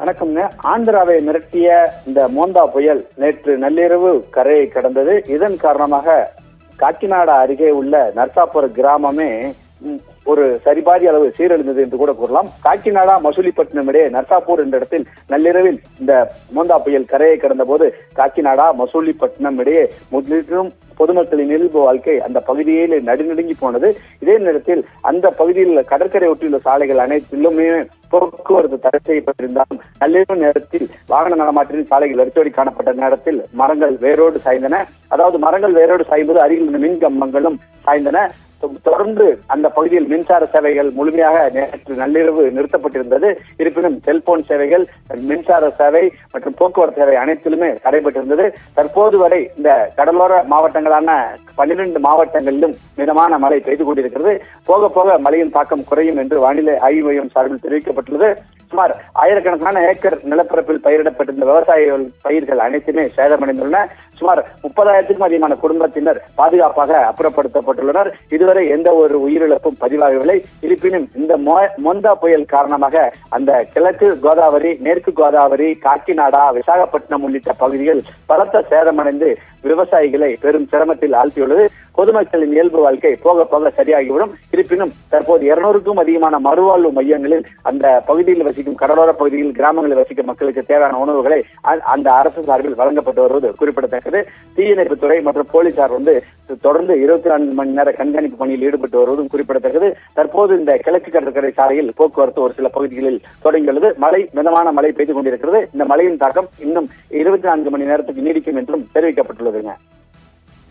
வணக்கம்ங்க. ஆந்திராவை மிரட்டிய இந்த மோந்தா புயல் நேற்று நள்ளிரவு கரையை கடந்தது. இதன் காரணமாக காக்கிநாடா அருகே உள்ள நர்சாபுர கிராமமே ஒரு சரிபாதி அளவு சீரழிந்தது என்று கூட கூறலாம். காக்கிநாடா மசூலிப்பட்டினம் இடையே நர்சாபூர் என்ற இடத்தில் நள்ளிரவில் இந்த மோந்தா புயல் கரையை கடந்த போது காக்கிநாடா மசூலிப்பட்டினம் இடையே முற்றிலும் பொதுமக்களின் இயல்பு வாழ்க்கை அந்த பகுதியில் நடுநடுங்கி போனது. இதே நேரத்தில் அந்த பகுதியில் கடற்கரை ஒட்டியுள்ள சாலைகள் அனைத்திலுமே போக்குவரத்து தடை செய்யப்பட்டிருந்தாலும் நள்ளிரவு நேரத்தில் வாகன நடமாட்டத்தின் சாலைகள் வெறிச்சோடி காணப்பட்ட நேரத்தில் மரங்கள் வேரோடு சாய்ந்தன. அதாவது மரங்கள் வேரோடு சாய்ந்தது அருகில் மின் கம்பங்களும் சாய்ந்தன. தொடர்ந்து அந்த பகுதியில் மின்சார சேவைகள் முழுமையாக நேற்று நள்ளிரவு நிறுத்தப்பட்டிருந்தது. இருப்பினும் செல்போன் சேவைகள், மின்சார சேவை மற்றும் போக்குவரத்து சேவை அனைத்திலுமே தடைபட்டிருந்தது. தற்போது வரை இந்த கடலோர மாவட்டங்களான 12 மாவட்டங்களிலும் மிதமான மழை பெய்து கொண்டிருக்கிறது. போக போக மழையின் தாக்கம் குறையும் என்று வானிலை ஆய்வு மையம் சார்பில் தெரிவிக்கப்பட்டுள்ளது. சுமார் ஆயிரக்கணக்கான ஏக்கர் நிலப்பரப்பில் பயிரிடப்பட்டிருந்த விவசாய பயிர்கள் அனைத்துமே சேதமடைந்துள்ளன. சுமார் 30,000க்கும் அதிகமான குடும்பத்தினர் பாதுகாப்பாக அப்புறப்படுத்தப்பட்டுள்ளனர். இதுவரை எந்த ஒரு உயிரிழப்பும் பதிவாகவில்லை. இருப்பினும் இந்த மோந்தா புயல் காரணமாக அந்த கிழக்கு கோதாவரி, மேற்கு கோதாவரி, காக்கிநாடா, விசாகப்பட்டினம் உள்ளிட்ட பகுதிகள் பலத்த சேதமடைந்து விவசாயிகளை பெரும் சிரமத்தில் ஆழ்த்தியுள்ளது. பொதுமக்களின் இயல்பு வாழ்க்கை போக போக சரியாகிவிடும். இருப்பினும் தற்போது 200க்கும் அதிகமான மறுவாழ்வு மையங்களில் அந்த பகுதியில் வசிக்கும் கடலோர பகுதியில் கிராமங்களில் வசிக்கும் மக்களுக்கு தேவையான உணவுகளை அந்த அரசு சார்பில் வழங்கப்பட்டு வருவது குறிப்பிடத்தக்கது. தீயணைப்புத்துறை மற்றும் போலீசார் தொடர்ந்து 24 மணி நேர கண்காணிப்பு பணியில் ஈடுபட்டு வருவதும் குறிப்பிடத்தக்கது. தற்போது இந்த கிழக்கு கடற்கரை சாலையில் போக்குவரத்து ஒரு சில பகுதிகளில் தொடங்கியுள்ளது. மிதமான மழை பெய்து கொண்டிருக்கிறது. இந்த மழையின் தாக்கம் இன்னும் 24 மணி நேரத்துக்கு நீடிக்கும் என்றும் தெரிவிக்கப்பட்டுள்ளதுங்க.